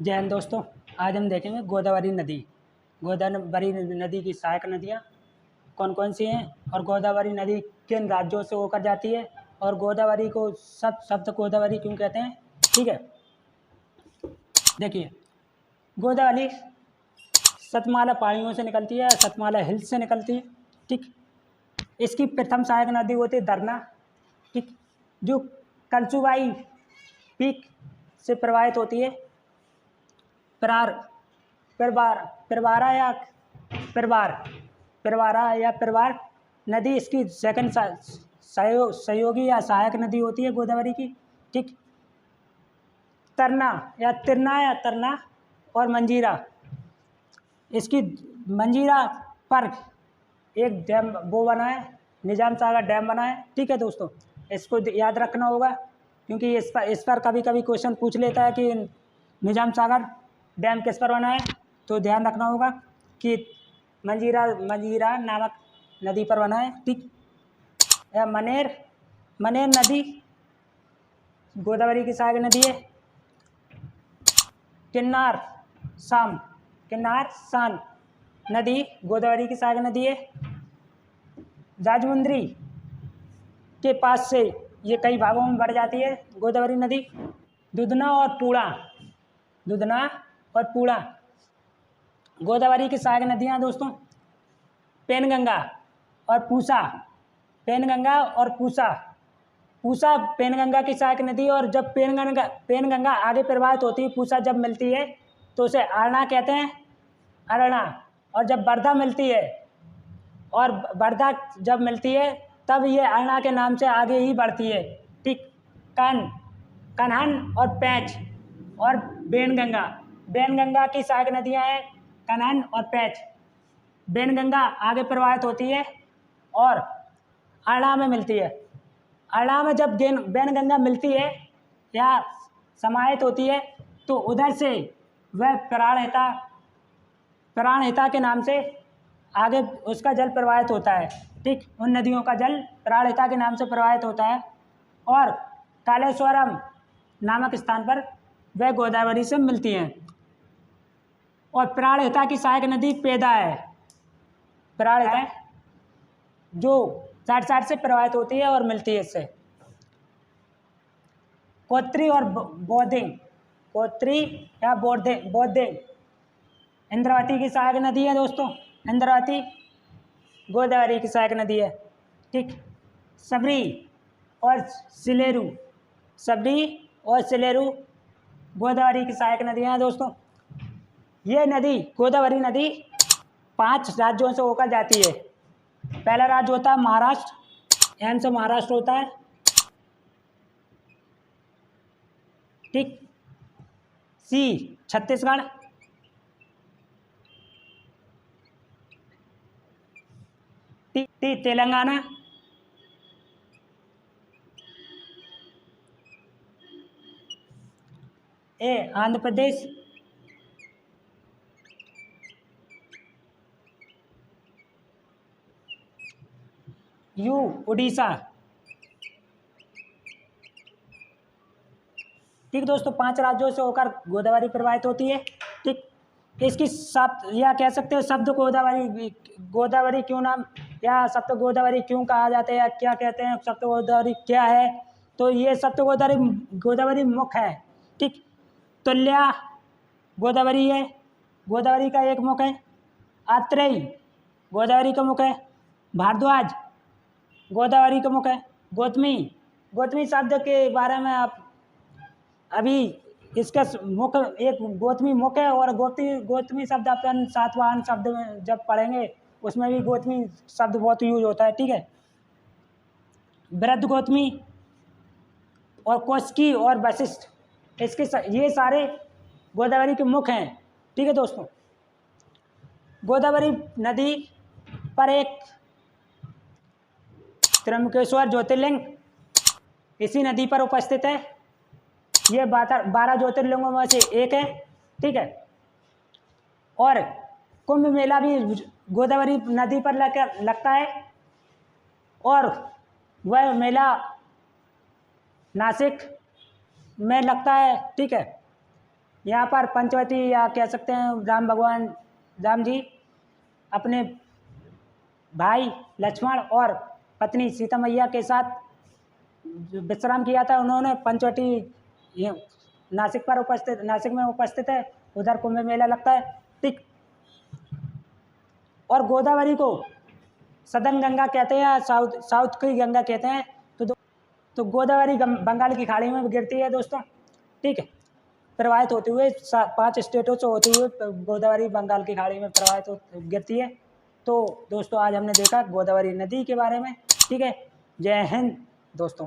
जय हिंद दोस्तों। आज हम देखेंगे गोदावरी नदी। गोदावरी नदी की सहायक नदियाँ कौन कौन सी हैं और गोदावरी नदी किन राज्यों से होकर जाती है और गोदावरी को शब्द गोदावरी क्यों कहते हैं। ठीक है, देखिए गोदावरी सतमाला पहाड़ियों से निकलती है, सतमाला हिल्स से निकलती है। ठीक, इसकी प्रथम सहायक नदी होती है दरना। ठीक, जो कलसुबाई पीक से प्रवाहित होती है। प्रवारा नदी इसकी सेकंड सहयोगी या सहायक नदी होती है गोदावरी की। ठीक, तरना और मंजीरा, इसकी मंजीरा पर एक डैम वो बना है, निजाम सागर डैम बना है। ठीक है दोस्तों, इसको याद रखना होगा क्योंकि इस पर कभी कभी क्वेश्चन पूछ लेता है कि निजाम सागर डैम किस पर बना है, तो ध्यान रखना होगा कि मंजीरा नामक नदी पर बना है। ठीक, मनेर नदी गोदावरी की सहायक नदी है। किन्नार सान नदी गोदावरी की सहायक नदी है। राजमुंद्री के पास से ये कई भागों में बढ़ जाती है गोदावरी नदी। दुधना और पूड़ा गोदावरी की सहायक नदियाँ दोस्तों। पेनगंगा और पूसा पेनगंगा की सहायक नदी है। और जब पेनगंगा आगे प्रवाहित होती है, पूसा जब मिलती है तो उसे अरना कहते हैं, अरना। और जब वर्धा जब मिलती है तब ये अरना के नाम से आगे ही बढ़ती है। ठीक, कन्हन और पैंच और बेनगंगा की सहायक नदियाँ हैं कन्हन और पैंच। बेनगंगा आगे प्रवाहित होती है और अरना में मिलती है। अरना में जब बेनगंगा मिलती है या समाहित होती है तो उधर से वह प्राणहिता के नाम से आगे उसका जल प्रवाहित होता है। ठीक, उन नदियों का जल प्राणहिता के नाम से प्रवाहित होता है और कालेश्वरम नामक स्थान पर वह गोदावरी से मिलती हैं। और प्राणहिता की सहायक नदी पेदा है। प्राणहिता जो साइड से प्रवाहित होती है और मिलती है इससे। कोत्री या बोधिंग इंद्रावती की सहायक नदी है दोस्तों। इंद्रावती गोदावरी की सहायक नदी है। ठीक, सबरी और सिलेरू गोदावरी की सहायक नदियाँ हैं दोस्तों। ये गोदावरी नदी 5 राज्यों से होकर जाती है। पहला राज्य होता है महाराष्ट्र, यहाँ से महाराष्ट्र होता है। ठीक, छत्तीसगढ़, तेलंगाना, आंध्र प्रदेश, उड़ीसा। ठीक दोस्तों, 5 राज्यों से होकर गोदावरी प्रवाहित होती है। ठीक, इसकी या कह सकते हैं शब्द गोदावरी क्यों नाम या सप्त गोदावरी क्यों कहा जाता है या क्या कहते हैं, सप्त गोदावरी क्या है। तो ये सप्त गोदावरी मुख है। ठीक, तुल्या गोदावरी है, गोदावरी का एक मुख है। आत्रेय गोदावरी का मुख है। भारद्वाज गोदावरी का मुख है। गौतमी शब्द के बारे में आप अभी इसका मुख एक गौतमी मुख है और गौतमी शब्द अपन सातवाहन शब्द में जब पढ़ेंगे उसमें भी गौतमी शब्द बहुत यूज होता है। ठीक है, वृद्ध गौतमी और कौशिकी और वशिष्ठ ये सारे गोदावरी के मुख हैं। ठीक है दोस्तों, गोदावरी नदी पर एक त्र्यंबकेश्वर ज्योतिर्लिंग इसी नदी पर उपस्थित है। ये 12 ज्योतिर्लिंगों में से एक है। ठीक है, और कुंभ मेला भी गोदावरी नदी पर लगता है और वह मेला नासिक में लगता है। ठीक है, यहाँ पर पंचवटी या कह सकते हैं राम जी अपने भाई लक्ष्मण और पत्नी सीता मैया के साथ विश्राम किया था। उन्होंने पंचवटी ये नासिक में उपस्थित है, उधर कुंभ मेला लगता है, ठीक। और गोदावरी को सदर्न गंगा कहते हैं या साउथ की गंगा कहते हैं। तो गोदावरी बंगाल की खाड़ी में गिरती है दोस्तों, ठीक है। प्रवाहित होते हुए 5 स्टेटों से होते हुए गोदावरी बंगाल की खाड़ी में प्रवाहित गिरती है। तो दोस्तों आज हमने देखा गोदावरी नदी के बारे में, ठीक है। जय हिंद दोस्तों।